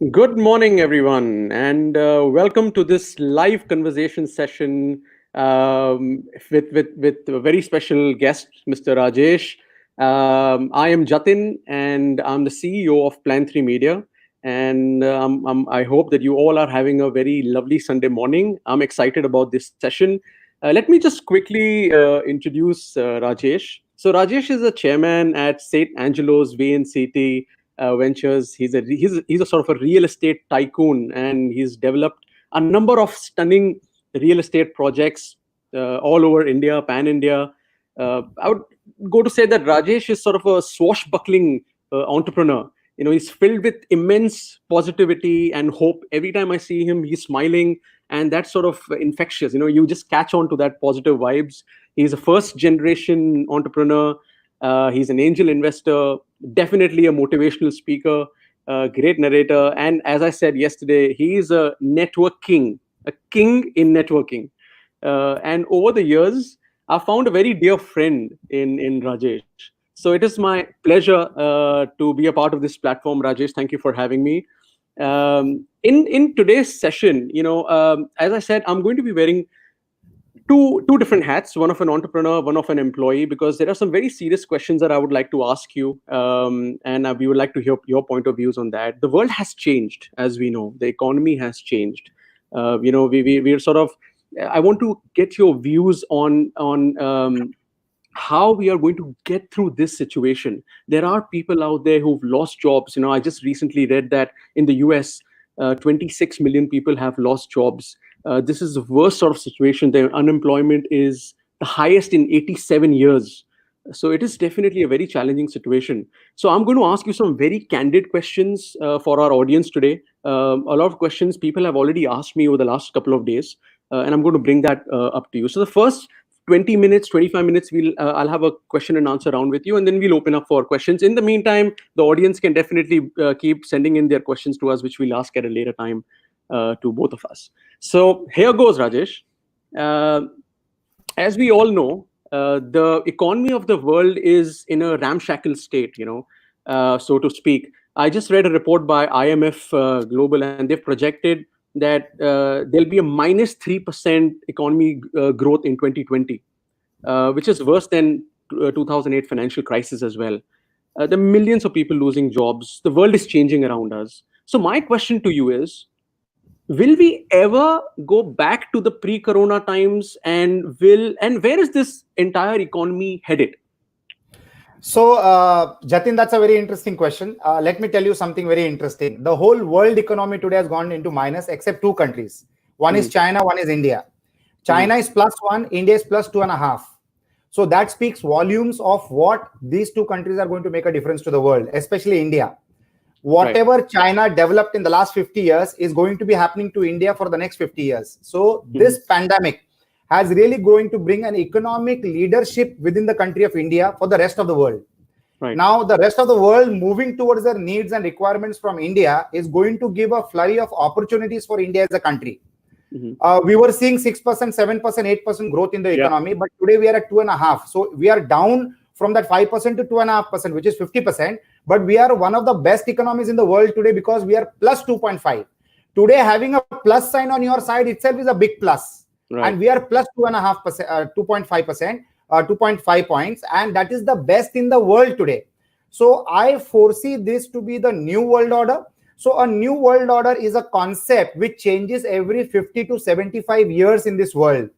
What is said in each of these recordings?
Good morning, everyone, and welcome to this live conversation session with a very special guest, Mr. Rajesh. I am Jatin, and I'm the CEO of Plan 3 Media. And I hope that you all are having a very lovely Sunday morning. I'm excited about this session. Let me just quickly introduce Rajesh. So, Rajesh is a chairman at St. Angelo's VNCT Ventures. He's a sort of a real estate tycoon, and he's developed a number of stunning real estate projects all over India, pan India. I would go to say that Rajesh is sort of a swashbuckling entrepreneur. He's filled with immense positivity and hope. Every time I see him, he's smiling, and that's sort of infectious. You just catch on to that positive vibes. He's a first generation entrepreneur. He's an angel investor, definitely a motivational speaker, a great narrator. And as I said yesterday, he is a network king, a king in networking. And over the years, I found a very dear friend in Rajesh. So it is my pleasure to be a part of this platform. Rajesh, thank you for having me. In today's session, as I said, I'm going to be wearing two different hats, one of an entrepreneur, one of an employee, because there are some very serious questions that I would like to ask you, and we would like to hear your point of views on that. The world has changed, as we know. The economy has changed. We're sort of. I want to get your views on how we are going to get through this situation. There are people out there who've lost jobs. I just recently read that in the US, 26 million people have lost jobs. This is the worst sort of situation. The unemployment is the highest in 87 years. So it is definitely a very challenging situation. So I'm going to ask you some very candid questions for our audience today. A lot of questions people have already asked me over the last couple of days, and I'm going to bring that up to you. So the first 20 minutes, 25 minutes, I'll have a question and answer round with you, and then we'll open up for questions. In the meantime, the audience can definitely keep sending in their questions to us, which we'll ask at a later time to both of us. So here goes, Rajesh. As we all know, the economy of the world is in a ramshackle state, so to speak. I just read a report by IMF Global, and they've projected that there'll be a minus 3% economy growth in 2020, which is worse than 2008 financial crisis as well. There are millions of people losing jobs. The world is changing around us. So my question to you is, will we ever go back to the pre-corona times, and where is this entire economy headed? So, Jatin, that's a very interesting question. Let me tell you something very interesting. The whole world economy today has gone into minus except two countries. One is China, one is India. China is +1, India is +2.5. So that speaks volumes of what these two countries are going to make a difference to the world, especially India. Whatever China developed in the last 50 years is going to be happening to India for the next 50 years. So this pandemic has really going to bring an economic leadership within the country of India for the rest of the world. Now, the rest of the world moving towards their needs and requirements from India is going to give a flurry of opportunities for India as a country. We were seeing 6%, 7%, 8% growth in the economy, but today we are at 2.5%. So we are down from that 5% to 2.5%, which is 50%. But we are one of the best economies in the world today because we are +2.5. Today, having a plus sign on your side itself is a big plus. And we are +2.5%, 2.5%, 2.5 points. And that is the best in the world today. So I foresee this to be the new world order. So a new world order is a concept which changes every 50 to 75 years in this world.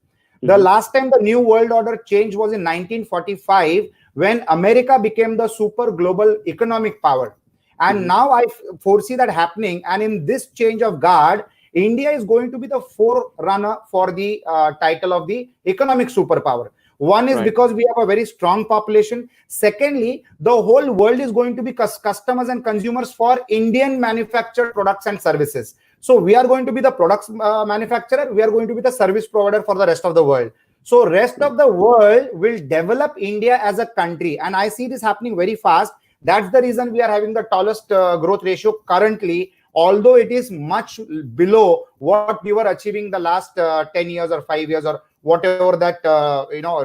The last time the new world order changed was in 1945, when America became the super global economic power. And now I foresee that happening. And in this change of guard, India is going to be the forerunner for the title of the economic superpower. One is because we have a very strong population. Secondly, the whole world is going to be customers and consumers for Indian manufactured products and services. So we are going to be the products manufacturer. We are going to be the service provider for the rest of the world. So rest of the world will develop India as a country. And I see this happening very fast. That's the reason we are having the tallest growth ratio currently, although it is much below what we were achieving the last 10 years or 5 years or whatever that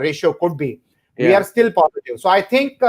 ratio could be. We are still positive. So I think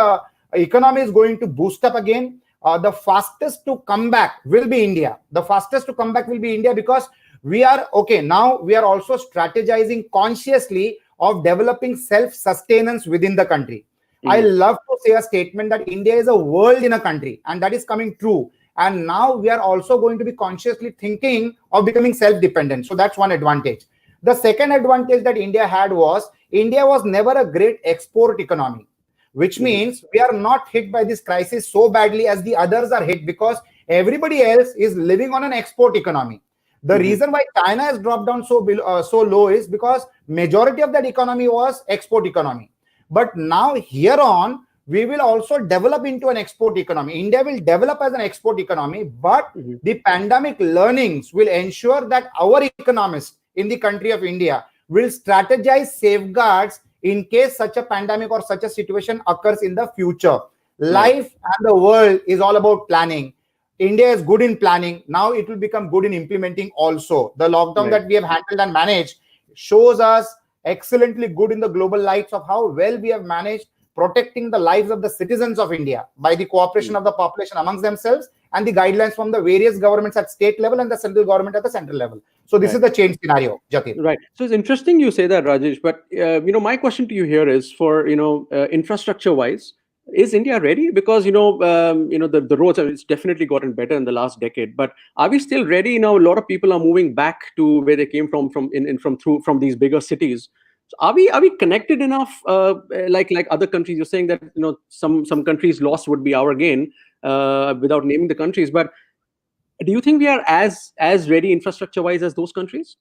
economy is going to boost up again. the fastest to come back will be India. The fastest to come back will be India, because we are okay. Now we are also strategizing consciously of developing self-sustenance within the country. I love to say a statement that India is a world in a country, and that is coming true. And now we are also going to be consciously thinking of becoming self-dependent. So that's one advantage. The second advantage that India had was India was never a great export economy, which means we are not hit by this crisis so badly as the others are hit, because everybody else is living on an export economy. The reason why China has dropped down so low is because majority of that economy was export economy. But now here on, we will also develop into an export economy. India will develop as an export economy, but the pandemic learnings will ensure that our economists in the country of India will strategize safeguards in case such a pandemic or such a situation occurs in the future. Life and the world is all about planning. India is good in planning. Now it will become good in implementing also. The lockdown that we have handled and managed shows us excellently good in the global lights of how well we have managed protecting the lives of the citizens of India by the cooperation of the population amongst themselves and the guidelines from the various governments at state level and the central government at the central level. So this is the change scenario, Jatin. Right. So it's interesting you say that, Rajesh. But my question to you here is for infrastructure wise, is India ready? Because the roads it's definitely gotten better in the last decade. But are we still ready? Now a lot of people are moving back to where they came from from these bigger cities. So are we connected enough? Like other countries, you're saying that some countries' loss would be our gain, without naming the countries. But do you think we are as ready infrastructure wise as those countries?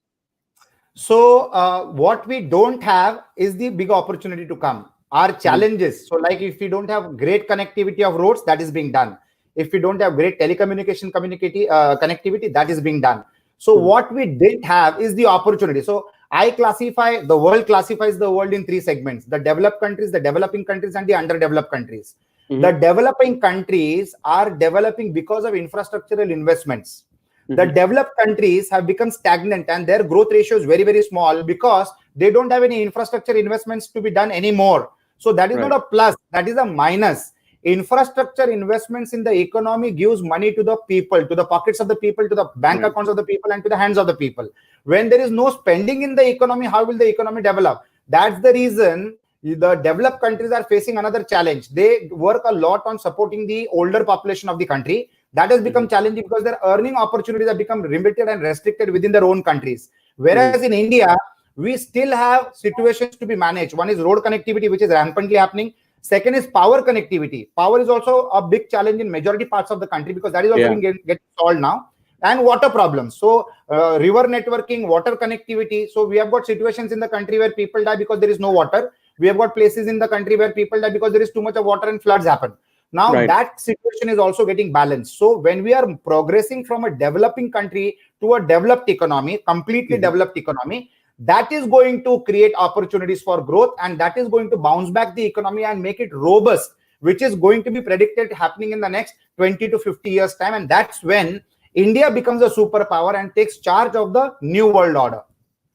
So what we don't have is the big opportunity to come. Our challenges. So like if we don't have great connectivity of roads, that is being done. If we don't have great telecommunication connectivity, that is being done. So what we didn't have is the opportunity. So the world classifies the world in three segments: the developed countries, the developing countries, and the underdeveloped countries. The developing countries are developing because of infrastructural investments. The developed countries have become stagnant and their growth ratio is very, very small because they don't have any infrastructure investments to be done anymore. So that is not a plus, that is a minus. Infrastructure investments in the economy gives money to the people, to the pockets of the people, to the bank accounts of the people, and to the hands of the people. When there is no spending in the economy, how will the economy develop? That's the reason the developed countries are facing another challenge. They work a lot on supporting the older population of the country. That has become challenging because their earning opportunities have become limited and restricted within their own countries. Whereas in India, we still have situations to be managed. One is road connectivity, which is rampantly happening. Second is power connectivity. Power is also a big challenge in majority parts of the country because that is also being get solved now. And water problems. So river networking, water connectivity. So we have got situations in the country where people die because there is no water. We have got places in the country where people die because there is too much of water and floods happen. Now that situation is also getting balanced. So when we are progressing from a developing country to a developed economy, completely developed economy, that is going to create opportunities for growth, and that is going to bounce back the economy and make it robust, which is going to be predicted happening in the next 20 to 50 years time. And that's when India becomes a superpower and takes charge of the new world order.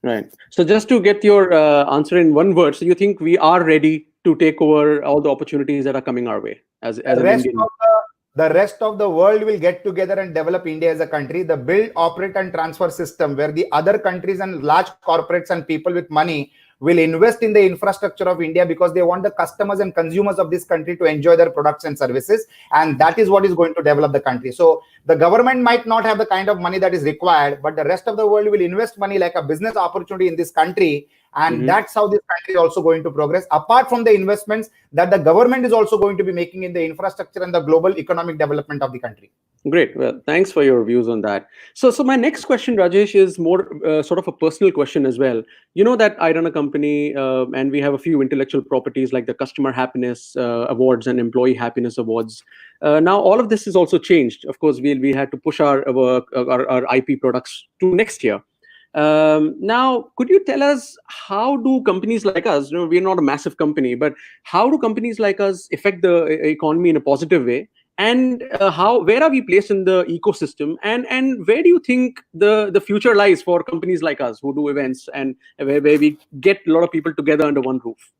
Right. So just to get your answer in one word, so you think we are ready to take over all the opportunities that are coming our way as an Indian? The rest of the world will get together and develop India as a country. The build, operate, and transfer system, where the other countries and large corporates and people with money will invest in the infrastructure of India because they want the customers and consumers of this country to enjoy their products and services. And that is what is going to develop the country. So the government might not have the kind of money that is required, but the rest of the world will invest money like a business opportunity in this country. And that's how this country is also going to progress, apart from the investments that the government is also going to be making in the infrastructure and the global economic development of the country. Great. Well, thanks for your views on that. So my next question, Rajesh, is more sort of a personal question as well. You know that I run a company and we have a few intellectual properties like the Customer Happiness Awards and Employee Happiness Awards. Now, all of this is also changed. Of course, we had to push our IP products to next year. Now, could you tell us how do companies like us, we're not a massive company, but how do companies like us affect the economy in a positive way? And where are we placed in the ecosystem? And where do you think the future lies for companies like us who do events and where we get a lot of people together under one roof?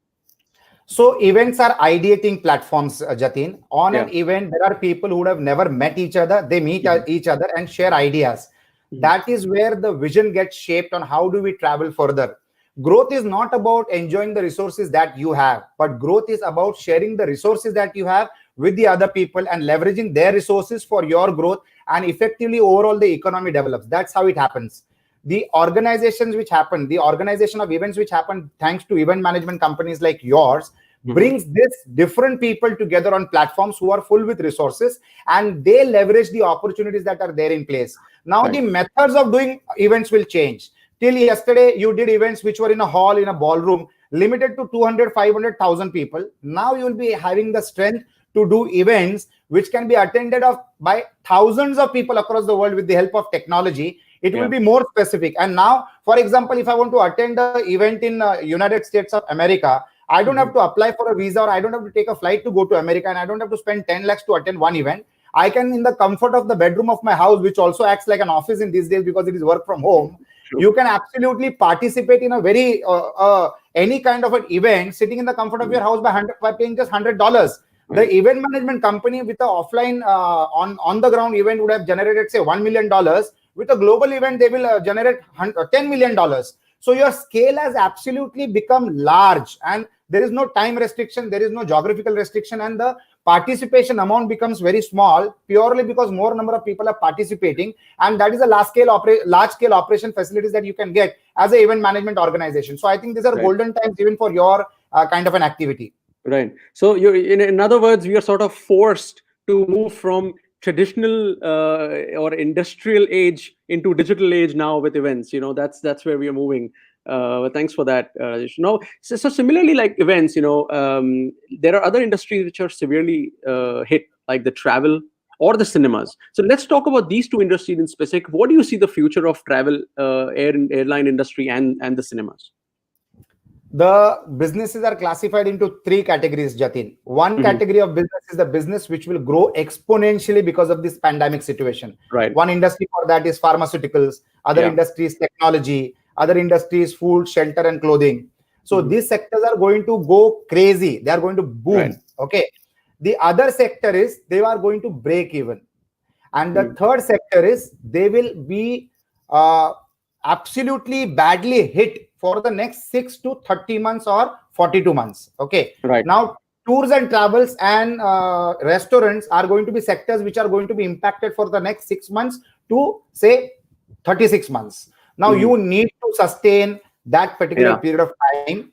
So events are ideating platforms, Jatin. On an Yeah. event, there are people who would have never met each other. They meet Mhm. each other and share ideas. Mhm. That is where the vision gets shaped on how do we travel further. Growth is not about enjoying the resources that you have, but growth is about sharing the resources that you have with the other people and leveraging their resources for your growth, and effectively overall the economy develops. That's how it happens. The organizations which happen, the organization of events which happen thanks to event management companies like yours, Mhm. brings this different people together on platforms who are full with resources, and they leverage the opportunities that are there in place. Now Right. the methods of doing events will change. Till yesterday you did events which were in a hall, in a ballroom, limited to 200, 500,000 people. Now you will be having the strength to do events which can be attended of by thousands of people across the world with the help of technology. It will Yeah. be more specific. And now, for example, if I want to attend an event in United States of America, I don't have Mhm. to apply for a visa, or I don't have to take a flight to go to America, and I don't have to spend 10 lakhs to attend one event. I can, in the comfort of the bedroom of my house, which also acts like an office in these days because it is work from home, True. you can absolutely participate in a very any kind of an event sitting in the comfort of your Mhm. house by paying just $100. The Right. event management company with the offline on the ground event would have generated say $1 million. With a global event, they will generate $10 million. So your scale has absolutely become large, and there is no time restriction, there is no geographical restriction, and the participation amount becomes very small purely because more number of people are participating, and that is a large scale operation facilities that you can get as an event management organization. So I think these are Right. golden times even for your kind of an activity. Right. So you're in other words, we are sort of forced to move from traditional or industrial age into digital age now with events. That's where we are moving. But thanks for that, Rajesh. No, so similarly, like events, there are other industries which are severely hit, like the travel or the cinemas. So let's talk about these two industries in specific. What do you see the future of travel, airline industry, and the cinemas? The businesses are classified into three categories, Jatin. One Hmm. category of business is the business which will grow exponentially because of this pandemic situation. Right. One industry for that is pharmaceuticals, other Yeah. industries technology, other industries food, shelter, and clothing. So Hmm. these sectors are going to go crazy. They are going to Right. boom. Okay. The other sector is they are going to break even. And the Mm. third sector is they will be uh, absolutely badly hit for the next 6 to 30 months or 42 months. Okay. Right. Now, tours and travels and restaurants are going to be sectors which are going to be impacted for the next 6 months to say 36 months. Now, Hmm. you need to sustain that particular Yeah. period of time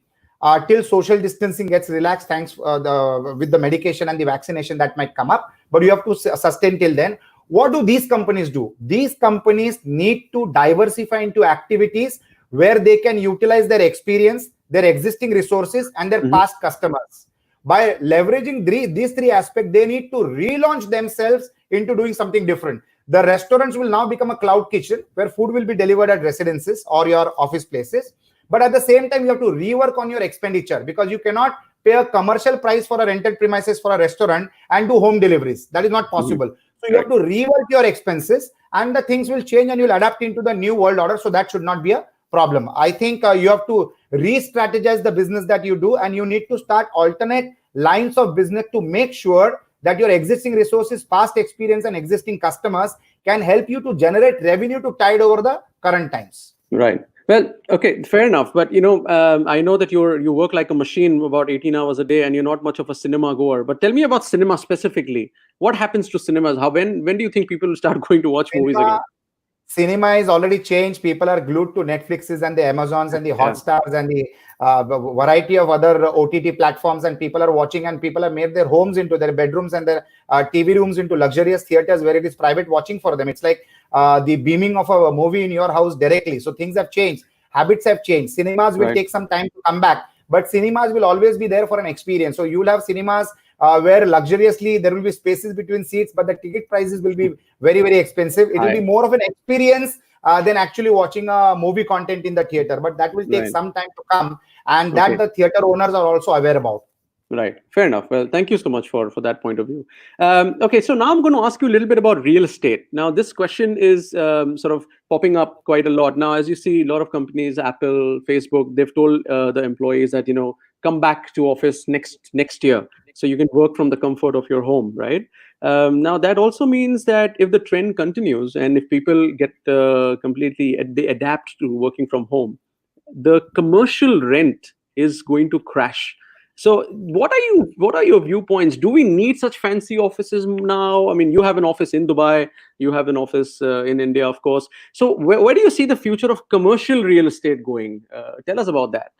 till social distancing gets relaxed, thanks with the medication and the vaccination that might come up. But you have to sustain till then. What do these companies do? These companies need to diversify into activities where they can utilize their experience, their existing resources, and their Hmm. past customers. By leveraging these three aspects, they need to relaunch themselves into doing something different. The restaurants will now become a cloud kitchen where food will be delivered at residences or your office places. But at the same time, you have to rework on your expenditure, because you cannot pay a commercial price for a rented premises for a restaurant and do home deliveries. That is not Hmm. possible. So you have Correct. to rework your expenses, and the things will change and you'll adapt into the new world order. So that should not be a problem. I think you have to re-strategize the business that you do, and you need to start alternate lines of business to make sure that your existing resources, past experience, and existing customers can help you to generate revenue to tide over the current times. Right. Well, okay, fair enough. But I know that you work like a machine about 18 hours a day, and you're not much of a cinema goer. But tell me about cinema specifically. What happens to cinemas? When do you think people will start going to watch movies Cinema again? cinema is already changed. People are glued to Netflixes and the Amazons and the Yeah. Hotstars and the variety of other OTT platforms, and people are watching, and people have made their homes into their bedrooms and their TV rooms into luxurious theaters where it is private watching for them. It's like the beaming of a movie in your house directly. So things have changed. Habits have changed. Cinemas will Right. take some time to come back, but cinemas will always be there for an experience. So you'll have cinemas where luxuriously there will be spaces between seats, but the ticket prices will be very, very expensive. It will be Hi. more of an experience than actually watching a movie content in the theater. But that will take Right. some time to come, and that Okay. the theater owners are also aware about. Right. Fair enough. Well, thank you so much for that point of view. Okay, so now I'm going to ask you a little bit about real estate. Now, this question is sort of popping up quite a lot now. As you see, a lot of companies, Apple, Facebook, they've told the employees that come back to office next year, so you can work from the comfort of your home, right? Now that also means that if the trend continues and if people get completely they adapt to working from home, the commercial rent is going to crash. So what are your viewpoints? Do we need such fancy offices now? I mean, you have an office in Dubai, you have an office in India, of course. So where do you see the future of commercial real estate going? Tell us about that.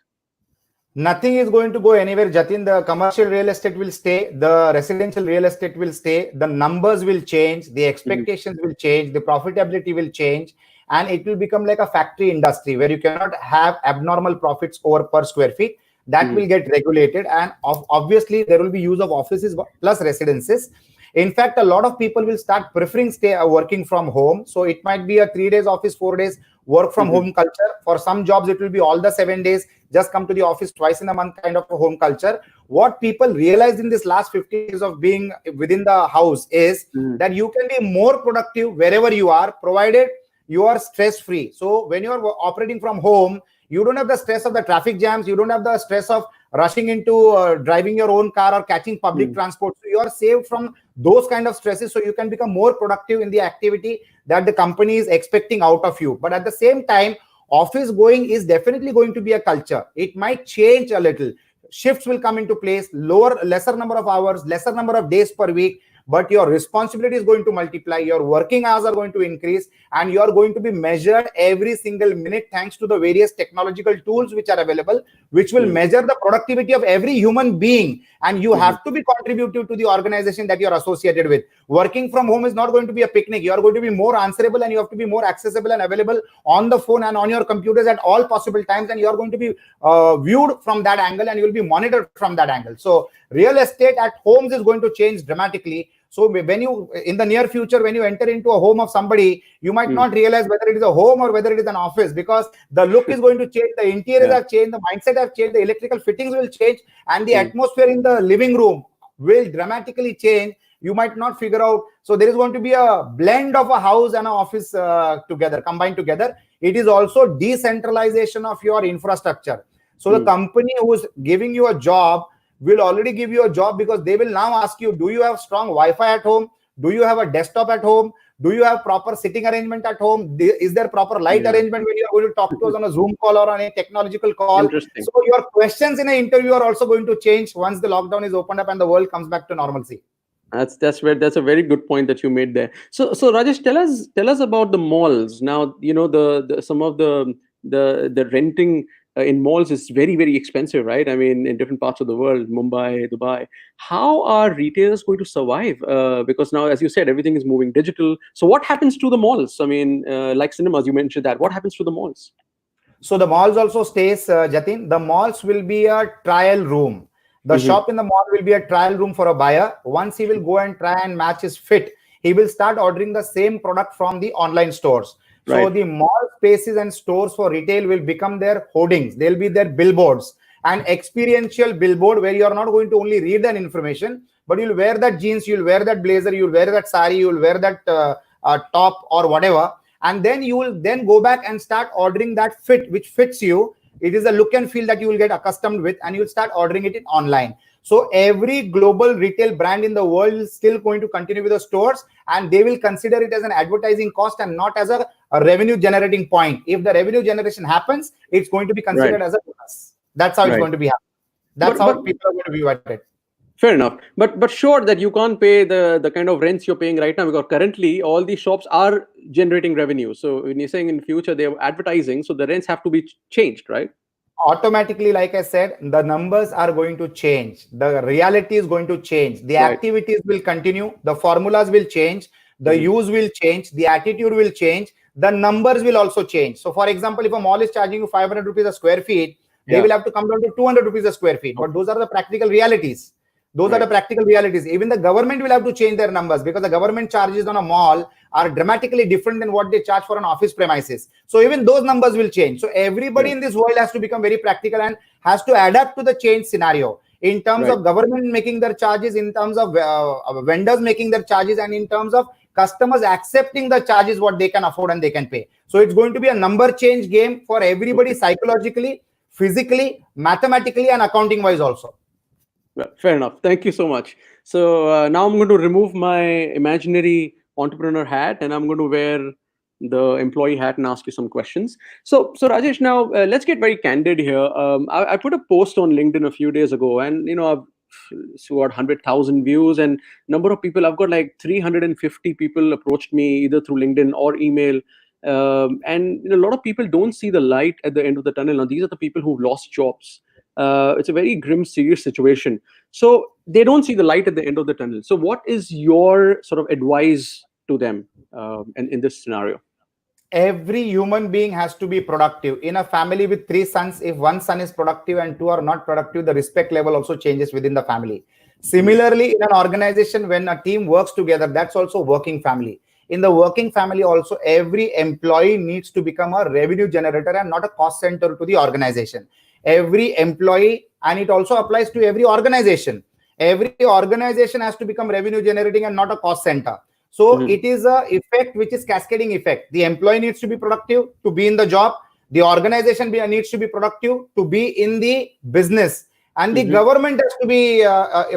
Nothing is going to go anywhere, Jatin. The commercial real estate will stay. The residential real estate will stay. The numbers will change. The expectations will change. The profitability will change. And it will become like a factory industry where you cannot have abnormal profits over per square feet. That will get regulated. And obviously, there will be use of offices plus residences. In fact, a lot of people will start preferring working from home. So it might be a 3 days office, 4 days work from home culture. For some jobs, it will be all the 7 days, just come to the office twice in a month kind of a home culture. What people realized in this last 50 days of being within the house is that you can be more productive wherever you are, provided you are stress free. So when you are operating from home, you don't have the stress of the traffic jams. You don't have the stress of rushing into driving your own car or catching public transport. So you are saved from those kind of stresses. So you can become more productive in the activity that the company is expecting out of you. But at the same time, office going is definitely going to be a culture. It might change a little. Shifts will come into place, lesser number of hours, lesser number of days per week. But your responsibility is going to multiply, your working hours are going to increase, and you are going to be measured every single minute thanks to the various technological tools which are available, which will measure the productivity of every human being. And you have to be contributive to the organization that you are associated with. Working from home is not going to be a picnic. You are going to be more answerable, and you have to be more accessible and available on the phone and on your computers at all possible times. And you are going to be viewed from that angle, and you will be monitored from that angle. So real estate at homes is going to change dramatically. So when you, in the near future, when you enter into a home of somebody, you might not realize whether it is a home or whether it is an office, because the look is going to change, the interiors have changed, the mindset have changed, the electrical fittings will change, and the atmosphere in the living room will dramatically change. You might not figure out. So there is going to be a blend of a house and an office together, combined together. It is also decentralization of your infrastructure. So the company who is giving you a job will already give you a job, because they will now ask you, do you have strong Wi-Fi at home? Do you have a desktop at home? Do you have proper sitting arrangement at home? Is there proper light arrangement when you are going to talk to us on a Zoom call or on a technological call? So your questions in an interview are also going to change once the lockdown is opened up and the world comes back to normalcy. That's a very good point that you made there. So Rajesh, tell us about the malls. Now, you know, the some of the renting in malls is very, very expensive, right? I mean, in different parts of the world, Mumbai, Dubai. How are retailers going to survive? Because now, as you said, everything is moving digital. So what happens to the malls? I mean, like cinemas, you mentioned that. What happens to the malls? So the malls also stays, Jatin. The malls will be a trial room. The shop in the mall will be a trial room for a buyer. Once he will go and try and match his fit, he will start ordering the same product from the online stores. So the mall spaces and stores for retail will become their hoardings. They'll be their billboards, an experiential billboard where you are not going to only read that information, but you'll wear that jeans, you'll wear that blazer, you'll wear that sari, you'll wear that top or whatever. And then you will then go back and start ordering that fit, which fits you. It is a look and feel that you will get accustomed with, and you'll start ordering it online. So every global retail brand in the world is still going to continue with the stores, and they will consider it as an advertising cost and not as a revenue generating point. If the revenue generation happens, it's going to be considered as a bonus. That's how it's going to be happening. That's how people are going to view it. Fair enough. But sure that you can't pay the kind of rents you're paying right now, because currently all these shops are generating revenue. So when you're saying in future they're advertising, so the rents have to be changed, right? Automatically, like I said, the numbers are going to change. The reality is going to change. The activities will continue. The formulas will change. The use will change. The attitude will change. The numbers will also change. So for example, if a mall is charging you 500 rupees a square feet, they will have to come down to 200 rupees a square feet. But those are the practical realities. Those are the practical realities. Even the government will have to change their numbers, because the government charges on a mall are dramatically different than what they charge for an office premises. So even those numbers will change. So everybody in this world has to become very practical and has to adapt to the change scenario in terms of government making their charges, in terms of vendors making their charges, and in terms of customers accepting the charges what they can afford and they can pay. So it's going to be a number change game for everybody psychologically, physically, mathematically, and accounting wise also. Well, fair enough. Thank you so much. So now I'm going to remove my imaginary entrepreneur hat and I'm going to wear the employee hat and ask you some questions. So Rajesh, now let's get very candid here. I put a post on LinkedIn a few days ago, and I've got 100,000 views, and number of people, I've got like 350 people approached me either through LinkedIn or email. And a lot of people don't see the light at the end of the tunnel. Now, these are the people who've lost jobs. It's a very grim, serious situation. So they don't see the light at the end of the tunnel. So what is your sort of advice to them in this scenario? Every human being has to be productive. In a family with 3 sons, if one son is productive and 2 are not productive, the respect level also changes within the family. Similarly, in an organization, when a team works together, that's also working family. In the working family also, every employee needs to become a revenue generator and not a cost center to the organization. Every employee, and it also applies to every organization. Every organization has to become revenue generating and not a cost center. So it is a effect which is cascading effect. The employee needs to be productive to be in the job. The organization needs to be productive to be in the business, and the government has to be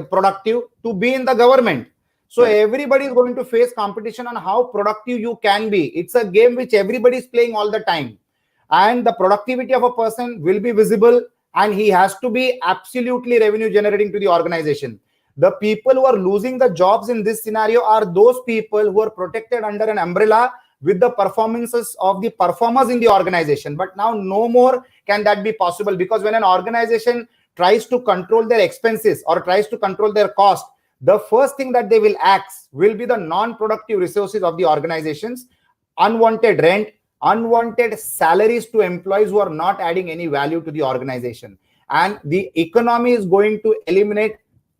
productive to be in the government. So everybody is going to face competition on how productive you can be. It's a game which everybody is playing all the time, and the productivity of a person will be visible, and he has to be absolutely revenue generating to the organization. The people who are losing the jobs in this scenario are those people who are protected under an umbrella with the performances of the performers in the organization. But now no more can that be possible, because when an organization tries to control their expenses or tries to control their cost, the first thing that they will axe will be the non-productive resources of the organizations, unwanted rent, unwanted salaries to employees who are not adding any value to the organization. And the economy is going to eliminate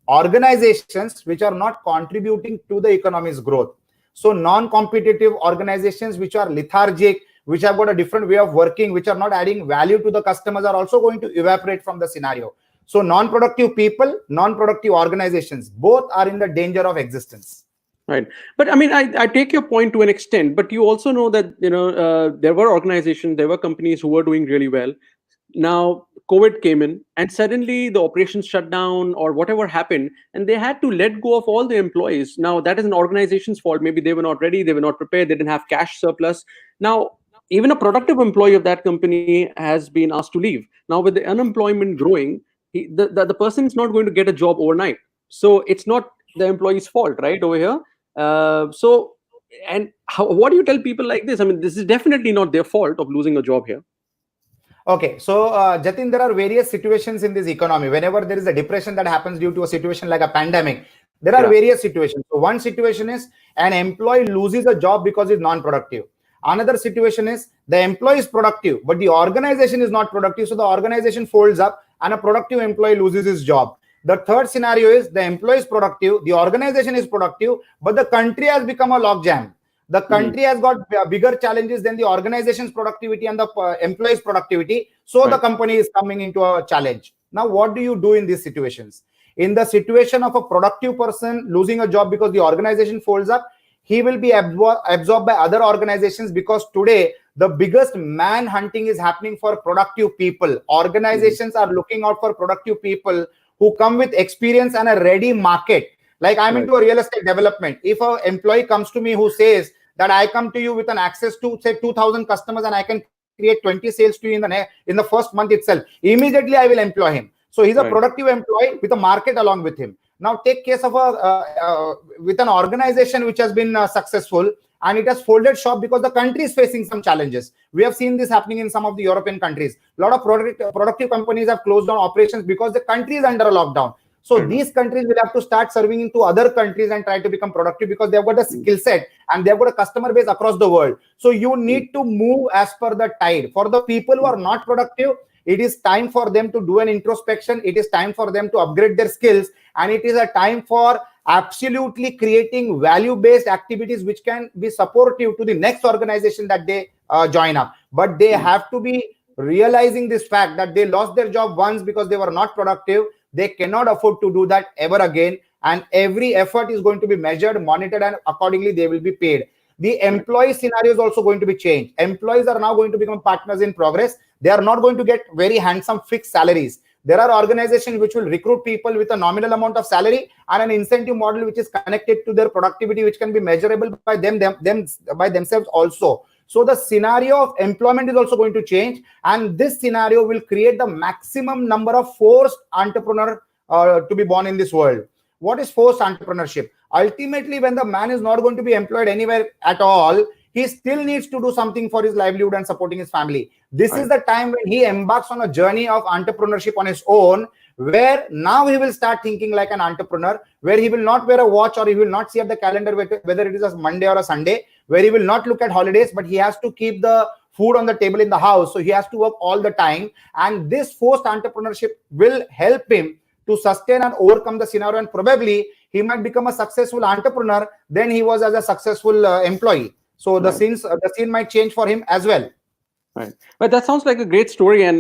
organizations which are not contributing to the economy's growth. So non-competitive organizations which are lethargic, which have got a different way of working, which are not adding value to the customers, are also going to evaporate from the scenario. So non-productive people, non-productive organizations, both are in the danger of existence. Right. But I mean, I take your point to an extent, but you also know that, there were organizations, there were companies who were doing really well. Now, COVID came in and suddenly the operations shut down or whatever happened, and they had to let go of all the employees. Now, that is an organization's fault. Maybe they were not ready, they were not prepared, they didn't have cash surplus. Now, even a productive employee of that company has been asked to leave. Now, with the unemployment growing, the person is not going to get a job overnight. So it's not the employee's fault, right, over here. What do you tell people like this? I mean, this is definitely not their fault of losing a job here. Okay, so Jatin, there are various situations in this economy. Whenever there is a depression that happens due to a situation like a pandemic, there are various situations. So one situation is an employee loses a job because he's non-productive. Another situation is the employee is productive, but the organization is not productive. So the organization folds up and a productive employee loses his job. The third scenario is the employee is productive, the organization is productive, but the country has become a logjam. The country has got bigger challenges than the organization's productivity and the employee's productivity. So the company is coming into a challenge. Now, what do you do in these situations? In the situation of a productive person losing a job because the organization folds up, he will be absorbed by other organizations, because today the biggest manhunting is happening for productive people. Organizations are looking out for productive people who come with experience and a ready market. Like I'm into a real estate development. If an employee comes to me who says that I come to you with an access to say 2,000 customers and I can create 20 sales to you in the first month itself, immediately I will employ him. So he's a productive employee with a market along with him. Now take case of with an organization which has been successful and it has folded shop because the country is facing some challenges. We have seen this happening in some of the European countries. A lot of productive companies have closed down operations because the country is under a lockdown. So these countries will have to start serving into other countries and try to become productive, because they've got a skill set and they've got a customer base across the world. So you need to move as per the tide. For the people who are not productive, it is time for them to do an introspection. It is time for them to upgrade their skills. And it is a time for absolutely creating value-based activities which can be supportive to the next organization that they join up. But they have to be realizing this fact that they lost their job once because they were not productive. They cannot afford to do that ever again. And every effort is going to be measured, monitored, and accordingly they will be paid. The employee scenario is also going to be changed. Employees are now going to become partners in progress. They are not going to get very handsome fixed salaries. There are organizations which will recruit people with a nominal amount of salary and an incentive model which is connected to their productivity, which can be measurable by by themselves also. So the scenario of employment is also going to change, and this scenario will create the maximum number of forced entrepreneurs to be born in this world. What is forced entrepreneurship? Ultimately, when the man is not going to be employed anywhere at all, he still needs to do something for his livelihood and supporting his family. This is the time when he embarks on a journey of entrepreneurship on his own, where now he will start thinking like an entrepreneur, where he will not wear a watch, or he will not see at the calendar whether it is a Monday or a Sunday, where he will not look at holidays, but he has to keep the food on the table in the house. So he has to work all the time. And this forced entrepreneurship will help him to sustain and overcome the scenario, and probably he might become a successful entrepreneur than he was as a successful employee. So the scene might change for him as well. Right. But that sounds like a great story, and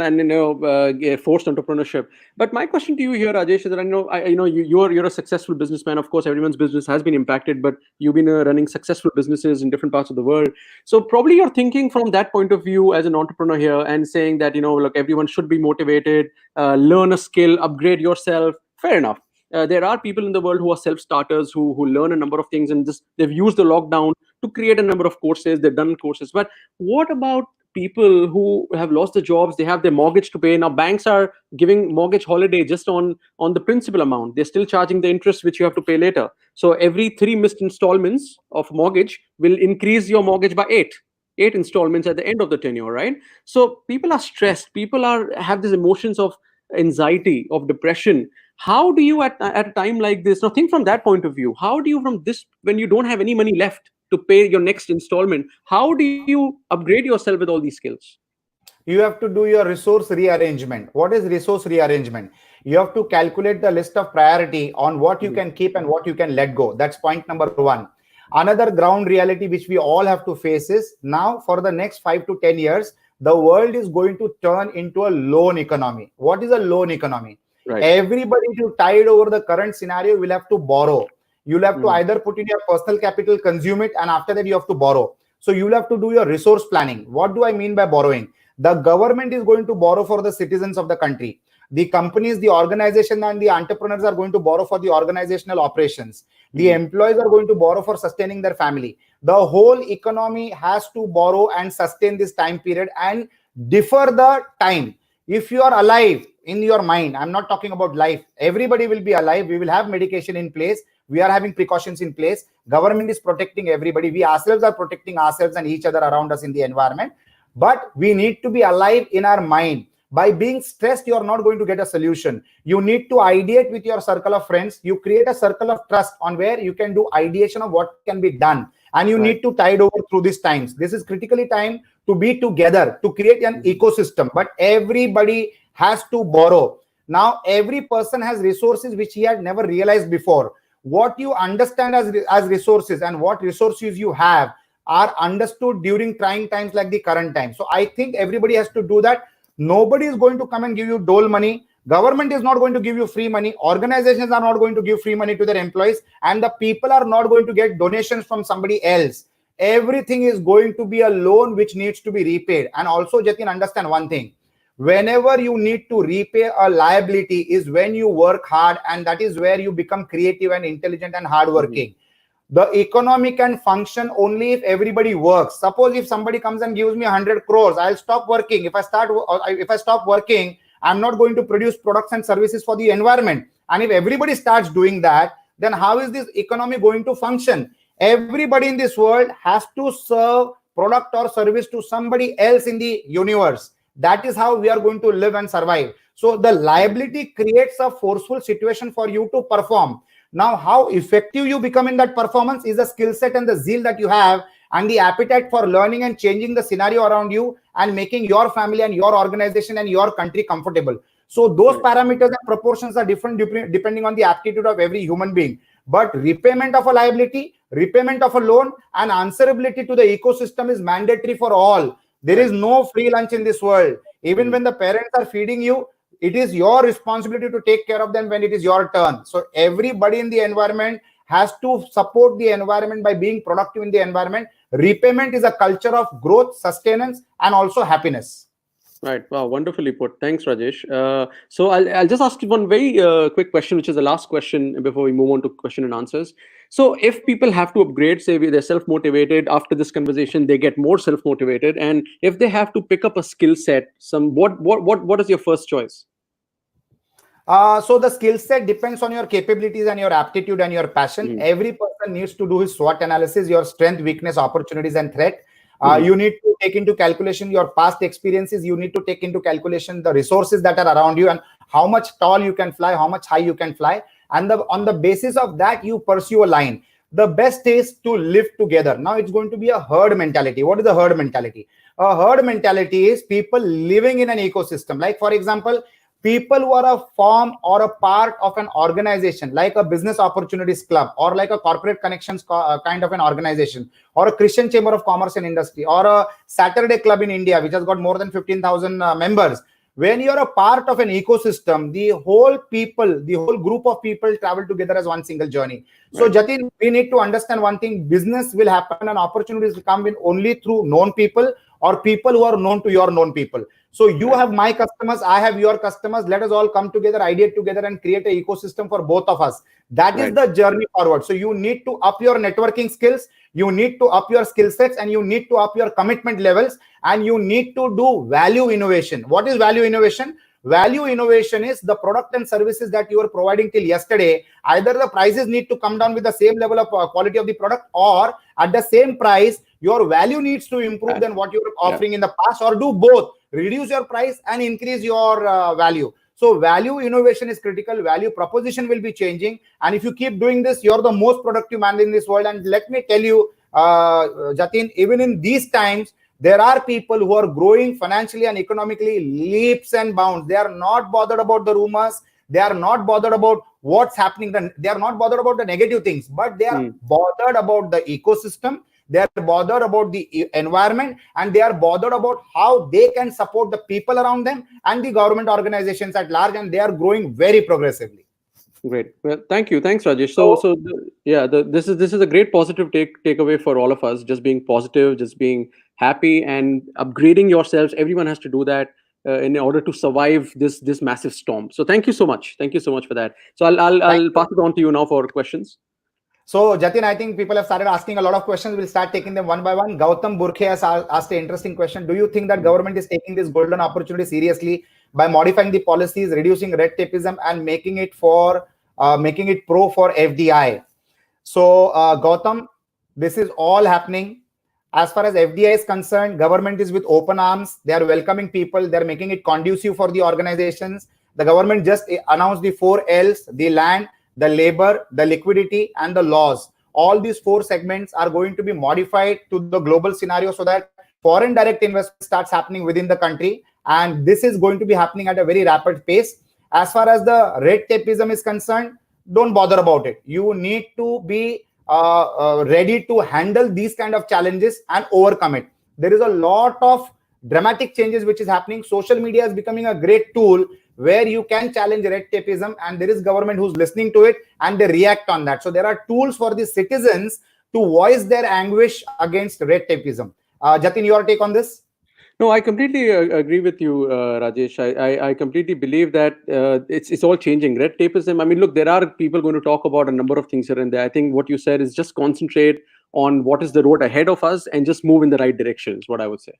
forced entrepreneurship. But my question to you here, Rajesh, is that you're a successful businessman. Of course, everyone's business has been impacted, but you've been running successful businesses in different parts of the world. So probably you're thinking from that point of view as an entrepreneur here, and saying that look, everyone should be motivated, learn a skill, upgrade yourself. Fair enough. There are people in the world who are self-starters who learn a number of things, and they've used the lockdown to create a number of courses. They've done courses. But what about people who have lost their jobs? They have their mortgage to pay. Now banks are giving mortgage holiday just on the principal amount. They're still charging the interest which you have to pay later. So every 3 missed installments of mortgage will increase your mortgage by 8 installments at the end of the tenure, right? So people are stressed. People have these emotions of anxiety, of depression. How do you at a time like this, now think from that point of view, how do you, from this, when you don't have any money left to pay your next installment, how do you upgrade yourself with all these skills? You have to do your resource rearrangement. What is resource rearrangement? You have to calculate the list of priority on what you can keep and what you can let go. That's point number one. Another ground reality which we all have to face is, now for the next 5 to 10 years, the world is going to turn into a loan economy. What is a loan economy? Right. Everybody who tied over the current scenario will have to borrow. You'll have to either put in your personal capital, consume it, and after that you have to borrow. So you'll have to do your resource planning. What do I mean by borrowing? The government is going to borrow for the citizens of the country. The companies, the organization, and the entrepreneurs are going to borrow for the organizational operations. The employees are going to borrow for sustaining their family. The whole economy has to borrow and sustain this time period and defer the time. If you are alive in your mind, I'm not talking about life. Everybody will be alive. We will have medication in place. We are having precautions in place. Government is protecting everybody. We ourselves are protecting ourselves and each other around us in the environment. But we need to be alive in our mind. By being stressed, you are not going to get a solution. You need to ideate with your circle of friends. You create a circle of trust on where you can do ideation of what can be done. And you need to tide over through these times. This is critically time to be together, to create an ecosystem. But everybody has to borrow. Now, every person has resources which he had never realized before. What you understand as resources and what resources you have are understood during trying times like the current time. So I think everybody has to do that. Nobody is going to come and give you dole money. Government is not going to give you free money. Organizations are not going to give free money to their employees. And the people are not going to get donations from somebody else. Everything is going to be a loan which needs to be repaid. And also, Jatin, understand one thing. Whenever you need to repay a liability is when you work hard, and that is where you become creative and intelligent and hardworking. The economy can function only if everybody works. Suppose if somebody comes and gives me 100 crores, I'll stop working. If I stop working, I'm not going to produce products and services for the environment. And if everybody starts doing that, then how is this economy going to function? Everybody in this world has to serve product or service to somebody else in the universe. That is how we are going to live and survive. So the liability creates a forceful situation for you to perform. Now, how effective you become in that performance is the skill set and the zeal that you have and the appetite for learning and changing the scenario around you and making your family and your organization and your country comfortable. So those parameters and proportions are different depending on the aptitude of every human being. But repayment of a liability, repayment of a loan, and answerability to the ecosystem is mandatory for all. There is no free lunch in this world. Even when the parents are feeding you, it is your responsibility to take care of them when it is your turn. So everybody in the environment has to support the environment by being productive in the environment. Repayment is a culture of growth, sustenance, and also happiness. Right. Wow. Wonderfully put. Thanks, Rajesh. So I'll just ask you one very quick question, which is the last question before we move on to question and answers. So if people have to upgrade, say they're self-motivated after this conversation, they get more self-motivated, and if they have to pick up a skill set, what is your first choice? So the skill set depends on your capabilities and your aptitude and your passion. Mm-hmm. Every person needs to do his SWOT analysis, your strength, weakness, opportunities, and threat. Mm-hmm. You need to take into calculation your past experiences. You need to take into calculation the resources that are around you and how much tall you can fly, how much high you can fly. And on the basis of that, you pursue a line. The best is to live together. Now it's going to be a herd mentality. What is the herd mentality? A herd mentality is people living in an ecosystem. Like, for example, people who are a firm or a part of an organization like a business opportunities club or like a corporate connections kind of an organization or a Christian chamber of commerce and industry or a Saturday club in India which has got more than 15,000 members. When you're a part of an ecosystem, the whole group of people travel together as one single journey. So Jatin, we need to understand one thing: business will happen and opportunities will come in only through known people or people who are known to your known people. So you have my customers, I have your customers. Let us all come together, ideate together, and create an ecosystem for both of us. That is the journey forward. So you need to up your networking skills, you need to up your skill sets, and you need to up your commitment levels, and you need to do value innovation. What is value innovation? Value innovation is the product and services that you were providing till yesterday. Either the prices need to come down with the same level of quality of the product, or at the same price, your value needs to improve than what you were offering in the past, or do both. Reduce your price and increase your value. So value innovation is critical. Value proposition will be changing. And if you keep doing this, you're the most productive man in this world. And let me tell you, Jatin, even in these times, there are people who are growing financially and economically leaps and bounds. They are not bothered about the rumors. They are not bothered about what's happening. They are not bothered about the negative things, but they are bothered about the ecosystem. They are bothered about the environment, and they are bothered about how they can support the people around them and the government organizations at large, and they are growing very progressively. Great. Well, thank you. Thanks, Rajesh. This is a great positive takeaway for all of us. Just being positive, just being happy, and upgrading yourselves. Everyone has to do that in order to survive this massive storm. So thank you so much. Thank you so much for that. So I'll pass it on to you now for questions. So, Jatin, I think people have started asking a lot of questions. We'll start taking them one by one. Gautam Burkhe has asked an interesting question. Do you think that government is taking this golden opportunity seriously by modifying the policies, reducing red tapeism, and making it pro for FDI? So, Gautam, this is all happening. As far as FDI is concerned, government is with open arms. They are welcoming people. They're making it conducive for the organizations. The government just announced the 4 L's: the land, the labor, the liquidity, and the laws. All these 4 segments are going to be modified to the global scenario so that foreign direct investment starts happening within the country. And this is going to be happening at a very rapid pace. As far as the red tapeism is concerned, don't bother about it. You need to be ready to handle these kind of challenges and overcome it. There is a lot of dramatic changes which is happening. Social media is becoming a great tool where you can challenge red tapeism, and there is government who's listening to it and they react on that. So there are tools for the citizens to voice their anguish against red tapeism. Jatin, your take on this? No, I completely agree with you, Rajesh. I completely believe that it's all changing. Red tapeism. I mean, look, there are people going to talk about a number of things here and there. I think what you said is just concentrate on what is the road ahead of us and just move in the right direction is what I would say.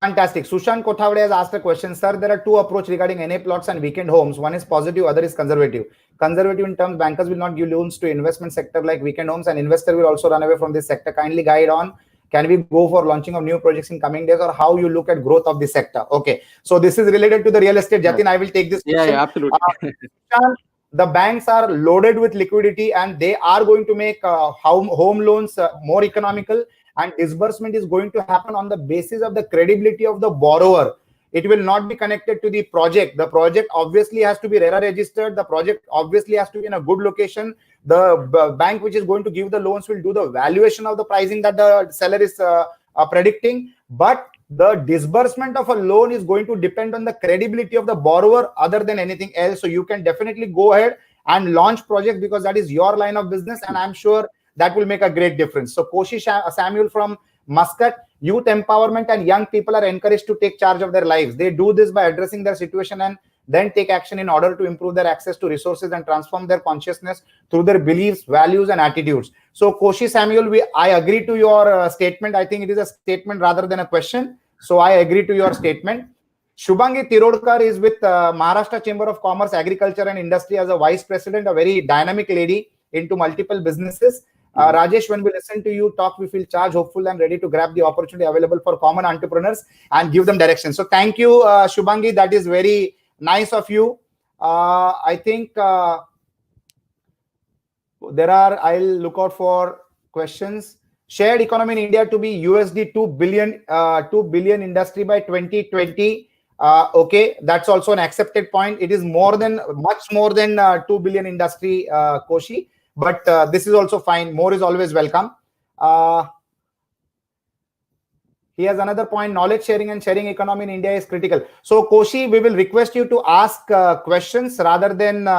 Fantastic. Sushant Kothavade has asked a question. Sir, there are 2 approaches regarding NA plots and weekend homes. One is positive, other is conservative. Conservative in terms, bankers will not give loans to investment sector like weekend homes, and investor will also run away from this sector. Kindly guide on, can we go for launching of new projects in coming days, or how you look at growth of the sector? Okay. So this is related to the real estate. Jatin, I will take this question. Yeah, absolutely. The banks are loaded with liquidity and they are going to make home loans more economical, and disbursement is going to happen on the basis of the credibility of the borrower. It will not be connected to the project. The project obviously has to be RERA registered. The project obviously has to be in a good location. The bank which is going to give the loans will do the valuation of the pricing that the seller is predicting. But the disbursement of a loan is going to depend on the credibility of the borrower other than anything else. So you can definitely go ahead and launch projects because that is your line of business, and I'm sure that will make a great difference. So Koshi Samuel from Muscat, Youth empowerment and young people are encouraged to take charge of their lives. They do this by addressing their situation and then take action in order to improve their access to resources and transform their consciousness through their beliefs, values, and attitudes. So, Koshi Samuel, I agree to your statement. I think it is a statement rather than a question. So, I agree to your statement. Shubhangi Tirodkar is with Maharashtra Chamber of Commerce, Agriculture and Industry as a vice president, a very dynamic lady into multiple businesses. Rajesh, when we listen to you talk, we feel charged, hopeful, and ready to grab the opportunity available for common entrepreneurs and give them direction. So thank you, Shubhangi. That is very nice of you. I think I'll look out for questions. Shared economy in India to be USD 2 billion industry by 2020. Okay, that's also an accepted point. It is much more than 2 billion industry, Koshi. But this is also fine. More is always welcome. He has another point. Knowledge sharing and sharing economy in India is critical. So, Koshi, we will request you to ask questions rather than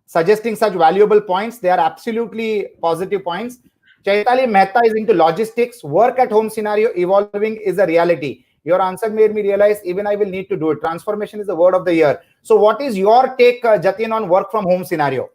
suggesting such valuable points. They are absolutely positive points. Chaitali Mehta is into logistics. Work at home scenario evolving is a reality. Your answer made me realize even I will need to do it. Transformation is the word of the year. So, what is your take, Jatin, on work from home scenario?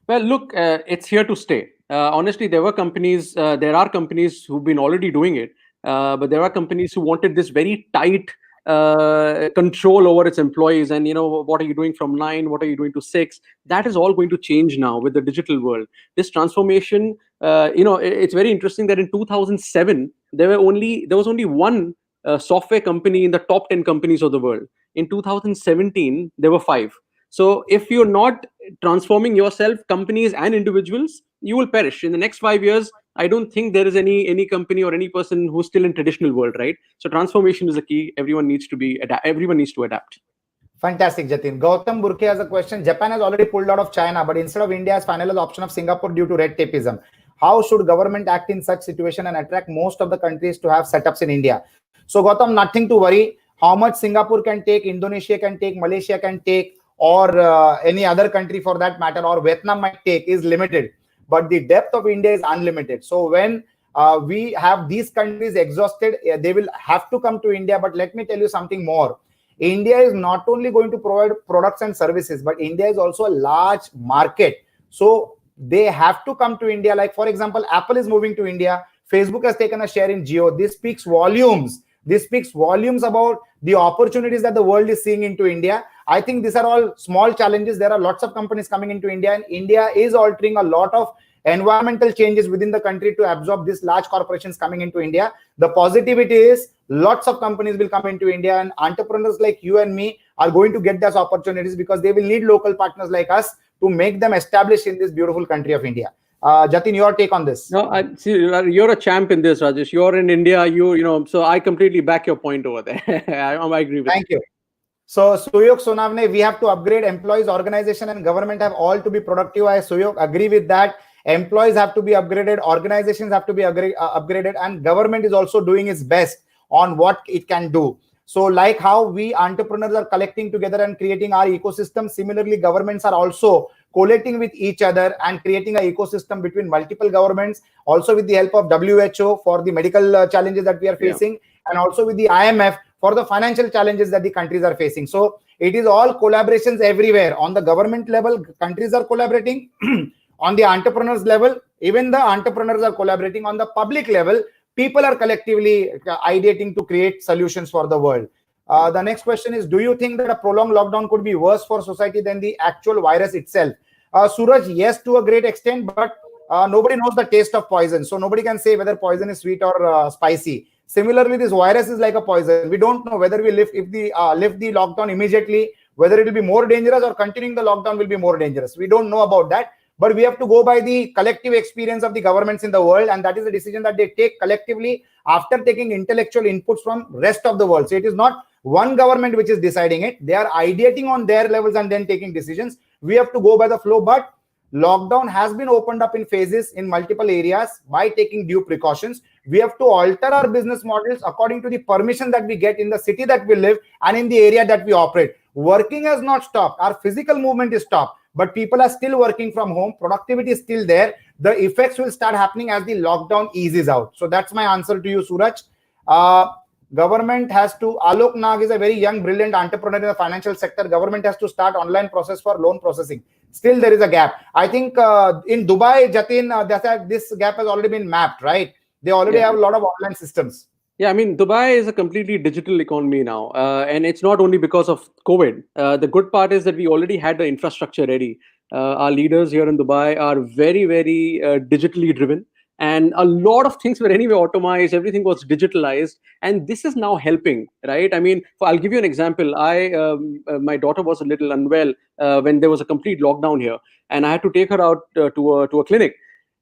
Well, look, it's here to stay. Honestly, there are companies who've been already doing it, but there are companies who wanted this very tight control over its employees. And, what are you doing from 9? What are you doing to 6? That is all going to change now with the digital world. This transformation, it's very interesting that in 2007, there was only one software company in the top 10 companies of the world. In 2017, there were 5. So if you're not transforming yourself, companies and individuals, you will perish. In the next 5 years, I don't think there is any company or any person who's still in traditional world, right? So transformation is the key. Everyone needs to adapt. Fantastic, Jatin. Gautam Burke has a question. Japan has already pulled out of China, but instead of India has finalized the option of Singapore due to red tapeism. How should government act in such situation and attract most of the countries to have setups in India? So Gautam, nothing to worry. How much Singapore can take, Indonesia can take, Malaysia can take, or any other country for that matter, or Vietnam might take, is limited. But the depth of India is unlimited. So when we have these countries exhausted, they will have to come to India. But let me tell you something more. India is not only going to provide products and services, but India is also a large market. So they have to come to India. Like, for example, Apple is moving to India. Facebook has taken a share in Jio. This speaks volumes. This speaks volumes about the opportunities that the world is seeing into India. I think these are all small challenges. There are lots of companies coming into India, and India is altering a lot of environmental changes within the country to absorb these large corporations coming into India. The positivity is lots of companies will come into India, and entrepreneurs like you and me are going to get those opportunities because they will need local partners like us to make them establish in this beautiful country of India. Jatin, your take on this? No, I see you're a champ in this, Rajesh. You're in India, so I completely back your point over there. I agree with Thank you. So Suyok Sonavne, we have to upgrade employees, organization, and government have all to be productive. I Suyok agree with that. Employees have to be upgraded, organizations have to be upgraded, and government is also doing its best on what it can do. So like how we entrepreneurs are collecting together and creating our ecosystem, similarly governments are also collating with each other and creating an ecosystem between multiple governments, also with the help of WHO for the medical challenges that we are facing, and also with the IMF for the financial challenges that the countries are facing. So it is all collaborations everywhere. On the government level, countries are collaborating. On the entrepreneurs level, even the entrepreneurs are collaborating. On the public level, people are collectively ideating to create solutions for the world. The next question is, do you think that a prolonged lockdown could be worse for society than the actual virus itself? Suraj, yes, to a great extent, but nobody knows the taste of poison. So nobody can say whether poison is sweet or spicy. Similarly, this virus is like a poison. We don't know whether we lift the lockdown immediately, whether it will be more dangerous or continuing the lockdown will be more dangerous. We don't know about that. But we have to go by the collective experience of the governments in the world, and that is a decision that they take collectively after taking intellectual inputs from rest of the world. So it is not one government which is deciding it. They are ideating on their levels and then taking decisions. We have to go by the flow, but lockdown has been opened up in phases in multiple areas by taking due precautions. We have to alter our business models according to the permission that we get in the city that we live and in the area that we operate. Working has not stopped. Our physical movement is stopped. But people are still working from home. Productivity is still there. The effects will start happening as the lockdown eases out. So that's my answer to you, Suraj. Government has to, Alok Nag is a very young, brilliant entrepreneur in the financial sector. Government has to start online process for loan processing. Still, there is a gap. I think in Dubai, Jatin, this gap has already been mapped, right? They already have a lot of online systems. Yeah, I mean, Dubai is a completely digital economy now. And it's not only because of COVID. The good part is that we already had the infrastructure ready. Our leaders here in Dubai are very, very digitally driven. And a lot of things were anyway automized, everything was digitalized. And this is now helping, right? I mean, I'll give you an example. My daughter was a little unwell when there was a complete lockdown here. And I had to take her out to a clinic.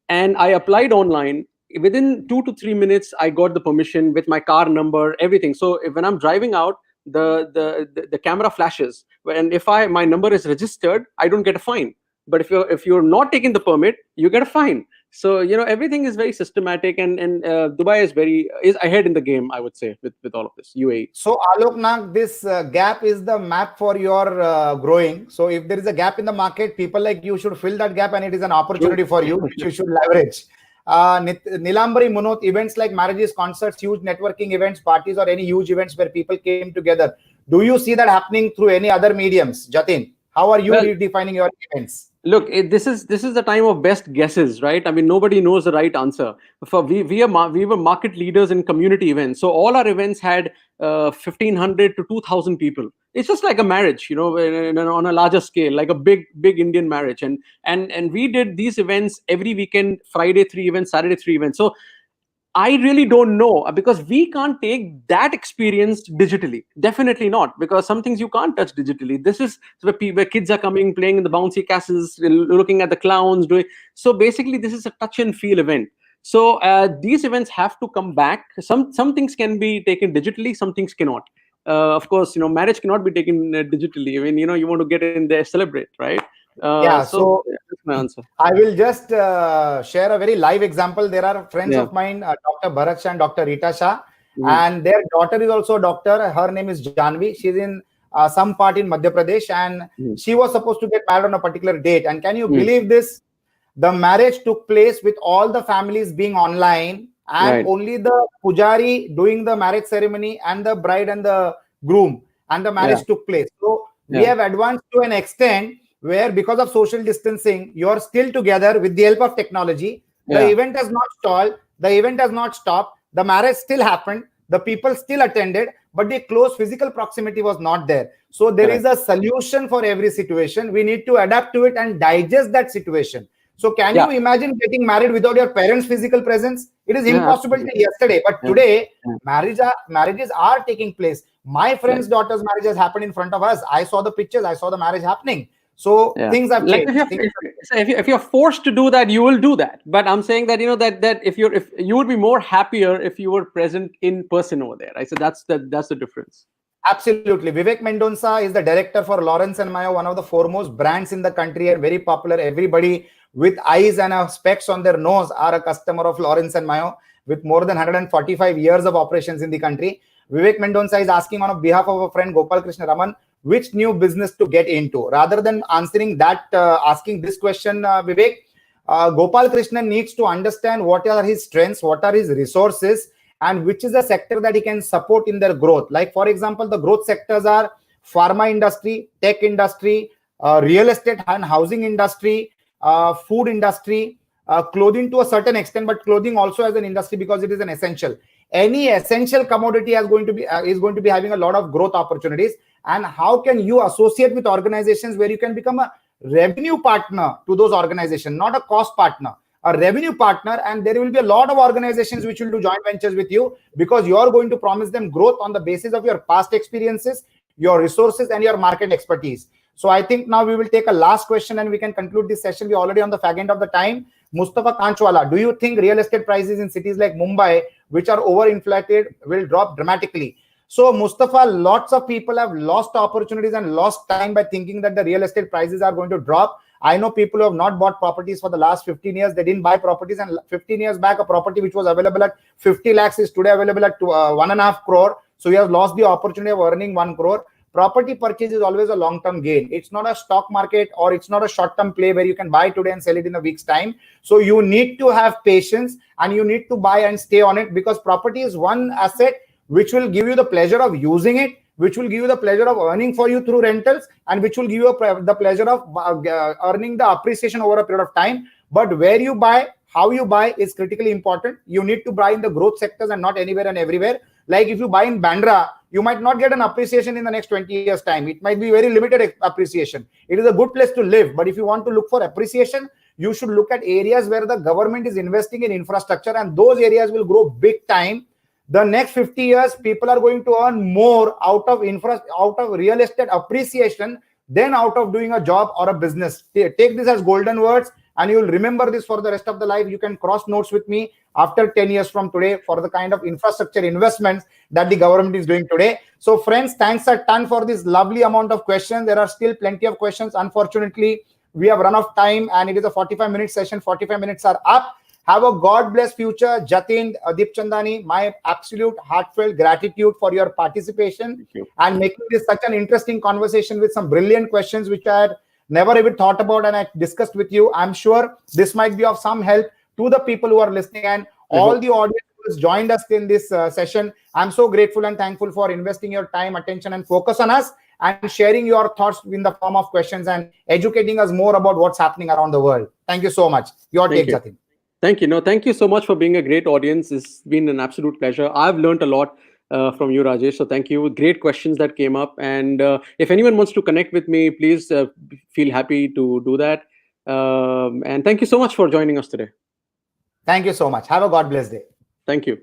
And I applied online. Within 2 to 3 minutes, I got the permission with my car number, everything. So when I'm driving out, the camera flashes, and if my number is registered, I don't get a fine. But if you're not taking the permit, you get a fine. So everything is very systematic, and Dubai is ahead in the game, I would say, with all of this. UAE. So Alok Nag, this gap is the map for your growing. So if there is a gap in the market, people like you should fill that gap, and it is an opportunity for you which you should leverage. Nilambari Munot, events like marriages, concerts, huge networking events, parties, or any huge events where people came together. Do you see that happening through any other mediums, Jatin? How are you redefining your events? Look, this is the time of best guesses, right? I mean, nobody knows the right answer. We were market leaders in community events, so all our events had 1,500 to 2,000 people. It's just like a marriage, on a larger scale, like a big Indian marriage. And we did these events every weekend: Friday 3 events, Saturday 3 events. So I really don't know, because we can't take that experience digitally. Definitely not, because some things you can't touch digitally. This is where kids are coming, playing in the bouncy castles, looking at the clowns, doing. So basically, this is a touch and feel event. So these events have to come back. Some things can be taken digitally, some things cannot. Of course, marriage cannot be taken digitally. I mean, you want to get in there, celebrate, right? So that's my answer. I will just share a very live example. There are friends of mine, Dr. Bharat Shah and Dr. Rita Shah, and their daughter is also a doctor. Her name is Janvi. She's in some part in Madhya Pradesh, and she was supposed to get married on a particular date. And can you believe this? The marriage took place with all the families being online, and only the pujari doing the marriage ceremony, and the bride and the groom, and the marriage took place. So we have advanced to an extent where, because of social distancing, you're still together with the help of technology. The event has not stalled. The event has not stopped. The marriage still happened. The people still attended, but the close physical proximity was not there. So there is a solution for every situation. We need to adapt to it and digest that situation. So can you imagine getting married without your parents' physical presence? It is impossible till yesterday. But today, marriages are taking place. My friend's daughter's marriage has happened in front of us. I saw the pictures. I saw the marriage happening. So things have changed. If you're forced to do that, you will do that. But I'm saying that that if you would be more happier if you were present in person over there. Right? So that's the difference. Absolutely. Vivek Mendonca is the director for Lawrence and Mayo, one of the foremost brands in the country and very popular. Everybody with eyes and specs on their nose are a customer of Lawrence and Mayo, with more than 145 years of operations in the country. Vivek Mendonca is asking on behalf of a friend, Gopal Krishna Raman, which new business to get into. Rather than answering that, asking this question, Vivek, Gopal Krishnan needs to understand what are his strengths, what are his resources, and which is the sector that he can support in their growth. Like, for example, the growth sectors are pharma industry, tech industry, real estate and housing industry, food industry, clothing to a certain extent, but clothing also as an industry because it is an essential. Any essential commodity is going to be having a lot of growth opportunities. And how can you associate with organizations where you can become a revenue partner to those organizations, not a cost partner, a revenue partner? And there will be a lot of organizations which will do joint ventures with you, because you are going to promise them growth on the basis of your past experiences, your resources, and your market expertise. So I think now we will take a last question and we can conclude this session. We're already on the fag end of the time. Mustafa Kanchwala, do you think real estate prices in cities like Mumbai, which are overinflated, will drop dramatically? So Mustafa, lots of people have lost opportunities and lost time by thinking that the real estate prices are going to drop. I know people who have not bought properties for the last 15 years. They didn't buy properties, and 15 years back, a property which was available at 50 lakhs is today available at 1.5 crore. So you have lost the opportunity of earning 1 crore. property purchase is always a long-term gain. It's not a stock market, or it's not a short-term play where you can buy today and sell it in a week's time. So you need to have patience, and you need to buy and stay on it, because property is one asset which will give you the pleasure of using it, which will give you the pleasure of earning for you through rentals, and which will give you the pleasure of earning the appreciation over a period of time. But where you buy, how you buy is critically important. You need to buy in the growth sectors and not anywhere and everywhere. Like if you buy in Bandra, you might not get an appreciation in the next 20 years time. It might be very limited appreciation. It is a good place to live, but if you want to look for appreciation, you should look at areas where the government is investing in infrastructure, and those areas will grow big time. The next 50 years, people are going to earn more out of real estate appreciation than out of doing a job or a business. Take this as golden words, and you will remember this for the rest of the life. You can cross notes with me after 10 years from today for the kind of infrastructure investments that the government is doing today. So friends, thanks a ton for this lovely amount of questions. There are still plenty of questions. Unfortunately, we have run out of time, and it is a 45-minute session. 45 minutes are up. Have a God bless future. Jatin Deepchandani, my absolute heartfelt gratitude for your participation and making this such an interesting conversation with some brilliant questions which I had never even thought about and I discussed with you. I'm sure this might be of some help to the people who are listening, and all the audience who has joined us in this session. I'm so grateful and thankful for investing your time, attention, and focus on us, and sharing your thoughts in the form of questions and educating us more about what's happening around the world. Thank you so much. Your take, Jatin. Thank you. No, thank you so much for being a great audience. It's been an absolute pleasure. I've learned a lot from you, Rajesh. So thank you. Great questions that came up. And if anyone wants to connect with me, please feel happy to do that. And thank you so much for joining us today. Thank you so much. Have a God bless day. Thank you.